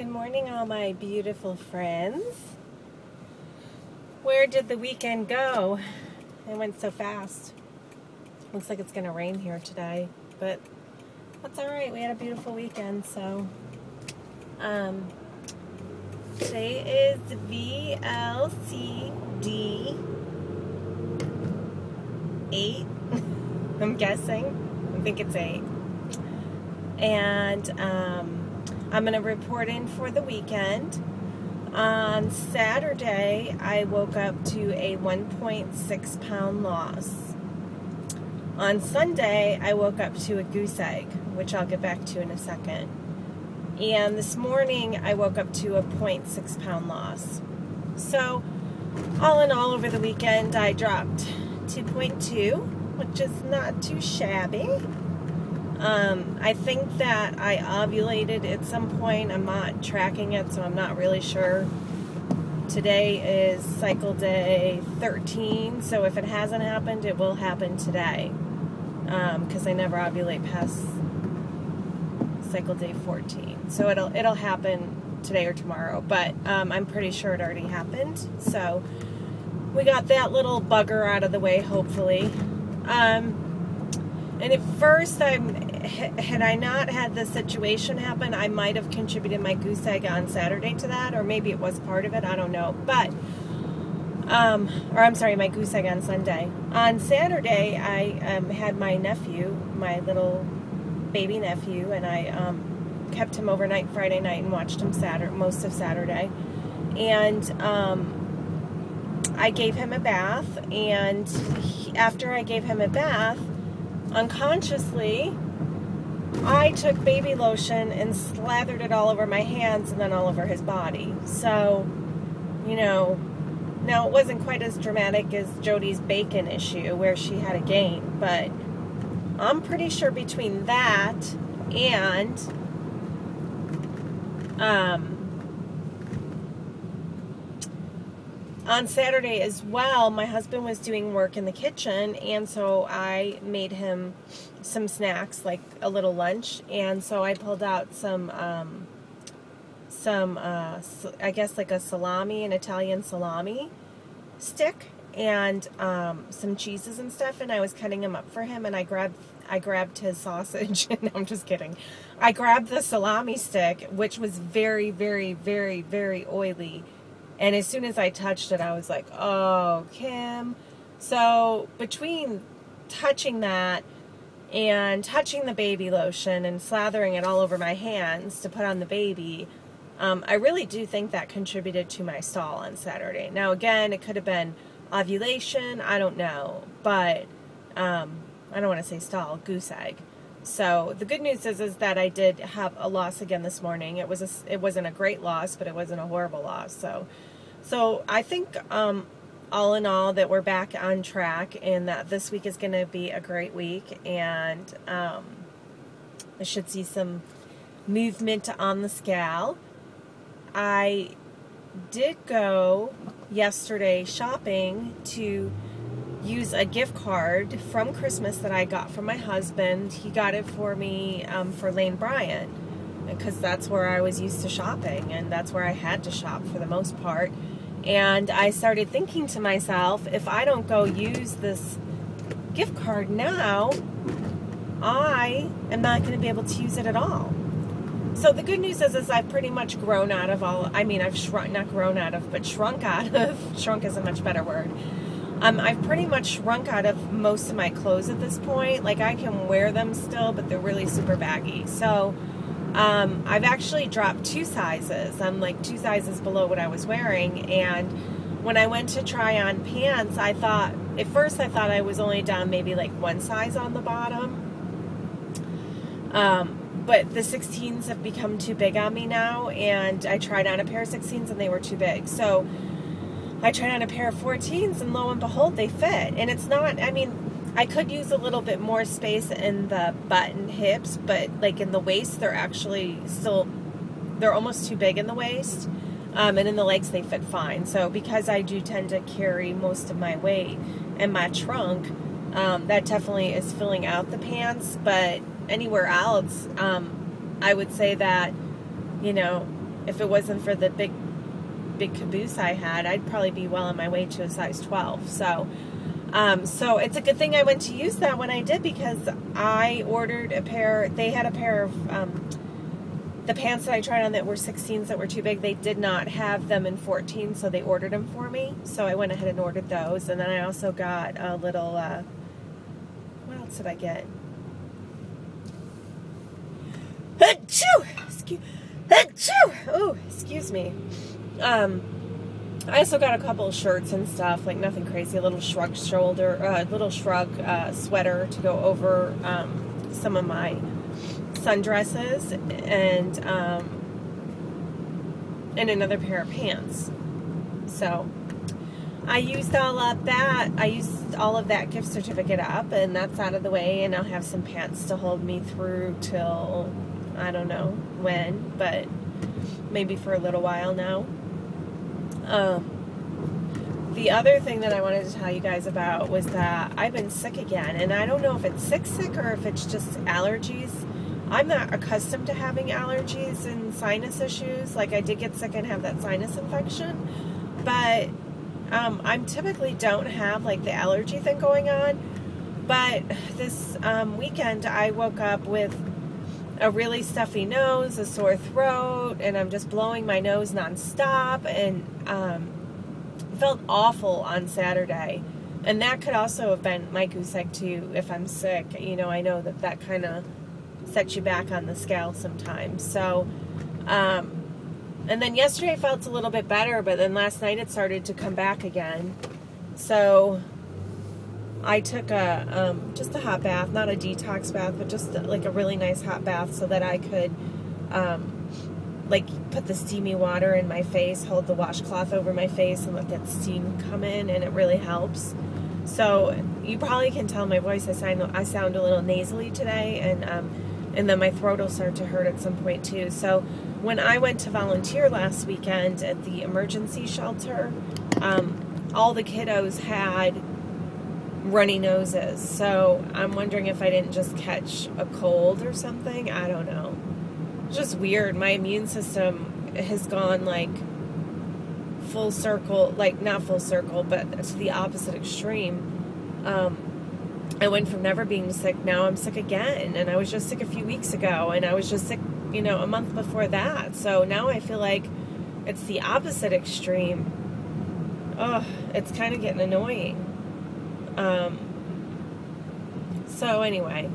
Good morning, all my beautiful friends. Where did the weekend go? It went so fast. Looks like it's going to rain here today, but that's all right. We had a beautiful weekend, so today is VLCD8. I'm guessing. I think it's 8. And I'm going to report in for the weekend. On Saturday, I woke up to a 1.6 pound loss. On Sunday, I woke up to a goose egg, which I'll get back to in a second. And this morning, I woke up to a 0.6 pound loss. So, all in all, over the weekend, I dropped 2.2, which is not too shabby. I think that I ovulated at some point. I'm not tracking it, so I'm not really sure. Today is cycle day 13, so if it hasn't happened, it will happen today. Because I never ovulate past cycle day 14. So it'll happen today or tomorrow, but I'm pretty sure it already happened. So we got that little bugger out of the way, hopefully. And at first, had I not had this situation happen, I might have contributed my goose egg on Saturday to that, or maybe it was part of it, I don't know. But, or I'm sorry, my goose egg on Sunday. On Saturday, I had my nephew, my little baby nephew, and I kept him overnight Friday night and watched him most of Saturday. And I gave him a bath, and after I gave him a bath, unconsciously, I took baby lotion and slathered it all over my hands and then all over his body. So, you know, now it wasn't quite as dramatic as Jody's bacon issue where she had a gain, but I'm pretty sure between that and on Saturday as well, my husband was doing work in the kitchen, and so I made him some snacks, like a little lunch, and so I pulled out some I guess like a salami, an Italian salami stick, and some cheeses and stuff, and I was cutting them up for him, and I grabbed his sausage. No, I'm just kidding. I grabbed the salami stick, which was very, very, very, very oily. And as soon as I touched it, I was like, oh, Kim. So between touching that and touching the baby lotion and slathering it all over my hands to put on the baby, I really do think that contributed to my stall on Saturday. Now, again, it could have been ovulation. I don't know. But I don't want to say stall, goose egg. So the good news is that I did have a loss again this morning. It wasn't a great loss, but it wasn't a horrible loss. So I think all in all that we're back on track, and that this week is going to be a great week, and I should see some movement on the scale. I did go yesterday shopping to use a gift card from Christmas that I got from my husband. He got it for me for Lane Bryant, because that's where I was used to shopping, and that's where I had to shop for the most part. And I started thinking to myself, if I don't go use this gift card now, I am not going to be able to use it at all. So the good news is I've pretty much grown out of all, I mean, I've shrunk, not grown out of, but shrunk out of, shrunk is a much better word. I've pretty much shrunk out of most of my clothes at this point. Like, I can wear them still, but they're really super baggy. So, I've actually dropped 2 sizes. I'm like 2 sizes below what I was wearing. And when I went to try on pants, at first I thought I was only down maybe like 1 size on the bottom. But the 16s have become too big on me now. And I tried on a pair of 16s and they were too big. So I tried on a pair of 14s, and lo and behold, they fit. And it's not, I mean, I could use a little bit more space in the butt and hips, but like in the waist, they're actually still, they're almost too big in the waist. And in the legs, they fit fine. So because I do tend to carry most of my weight in my trunk, that definitely is filling out the pants. But anywhere else, I would say that, you know, if it wasn't for the big caboose I had, I'd probably be well on my way to a size 12. So it's a good thing I went to use that when I did, because I ordered a pair. They had a pair of the pants that I tried on that were 16s that were too big. They did not have them in 14, so they ordered them for me. So I went ahead and ordered those. And then I also got a little, what else did I get? Oh, excuse me. I also got a couple of shirts and stuff, like nothing crazy. A little shrug sweater to go over some of my sundresses, and another pair of pants. So I used all of that. I used all of that gift certificate up, and that's out of the way. And I'll have some pants to hold me through till I don't know when, but maybe for a little while now. The other thing that I wanted to tell you guys about was that I've been sick again, and I don't know if it's sick or if it's just allergies. I'm not accustomed to having allergies and sinus issues. Like, I did get sick and have that sinus infection, but I typically don't have like the allergy thing going on. But this weekend I woke up with a really stuffy nose, a sore throat, and I'm just blowing my nose nonstop, and felt awful on Saturday. And that could also have been my goose egg too. If I'm sick, you know, I know that kind of sets you back on the scale sometimes. So, and then yesterday I felt a little bit better, but then last night it started to come back again. So I took just a hot bath, not a detox bath, but just like a really nice hot bath, so that I could like put the steamy water in my face, hold the washcloth over my face, and let that steam come in, and it really helps. So you probably can tell my voice. I sound a little nasally today, and then my throat will start to hurt at some point too. So when I went to volunteer last weekend at the emergency shelter, all the kiddos had runny noses. So I'm wondering if I didn't just catch a cold or something. I don't know. It's just weird. My immune system has gone like full circle, like not full circle, but to the opposite extreme. I went from never being sick, now I'm sick again, and I was just sick a few weeks ago, and I was just sick, you know, a month before that. So now I feel like it's the opposite extreme. Oh, it's kind of getting annoying. So anyway,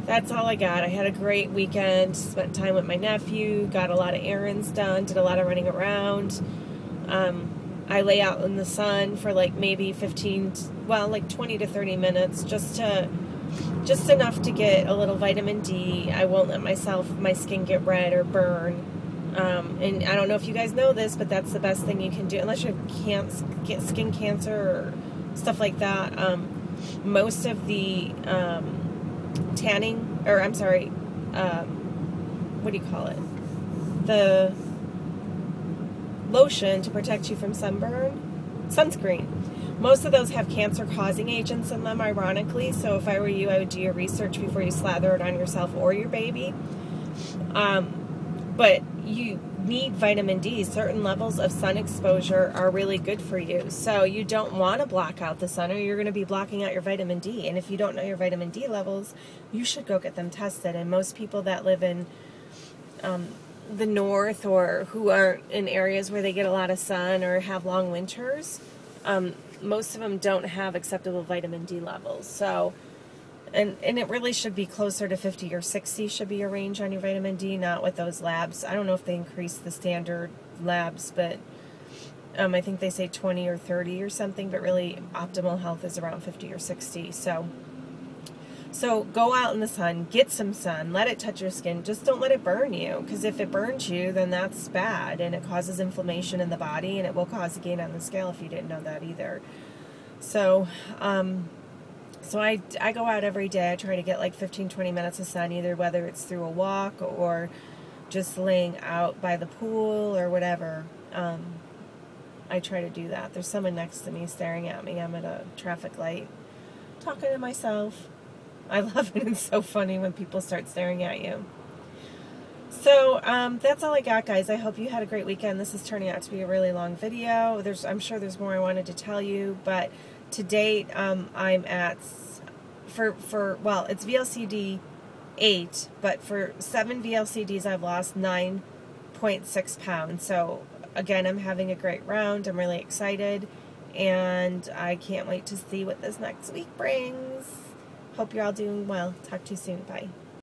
that's all I got. I had a great weekend, spent time with my nephew, got a lot of errands done, did a lot of running around. I lay out in the sun for like maybe 20 to 30 minutes, just enough to get a little vitamin D. I won't let my skin get red or burn. And I don't know if you guys know this, but that's the best thing you can do, unless you can't get skin cancer or stuff like that. Most of the tanning, or I'm sorry, what do you call it? The lotion to protect you from sunscreen. Most of those have cancer-causing agents in them, ironically. So if I were you, I would do your research before you slather it on yourself or your baby. But you need vitamin D. Certain levels of sun exposure are really good for you. So you don't want to block out the sun, or you're going to be blocking out your vitamin D. And if you don't know your vitamin D levels, you should go get them tested. And most people that live in the north, or who aren't in areas where they get a lot of sun or have long winters, most of them don't have acceptable vitamin D levels. So, and it really should be closer to 50 or 60 should be your range on your vitamin D, not with those labs. I don't know if they increased the standard labs, but I think they say 20 or 30 or something, but really optimal health is around 50 or 60. So go out in the sun, get some sun, let it touch your skin. Just don't let it burn you, because if it burns you, then that's bad, and it causes inflammation in the body, and it will cause a gain on the scale if you didn't know that either. So, I go out every day. I try to get like 15-20 minutes of sun, either whether it's through a walk or just laying out by the pool or whatever. I try to do that. There's someone next to me staring at me. I'm at a traffic light talking to myself. I love it. It's so funny when people start staring at you. So that's all I got, guys. I hope you had a great weekend. This is turning out to be a really long video. I'm sure there's more I wanted to tell you, but to date, I'm at well, it's VLCD 8, but for 7 VLCDs, I've lost 9.6 pounds. So again, I'm having a great round. I'm really excited, and I can't wait to see what this next week brings. Hope you're all doing well. Talk to you soon. Bye.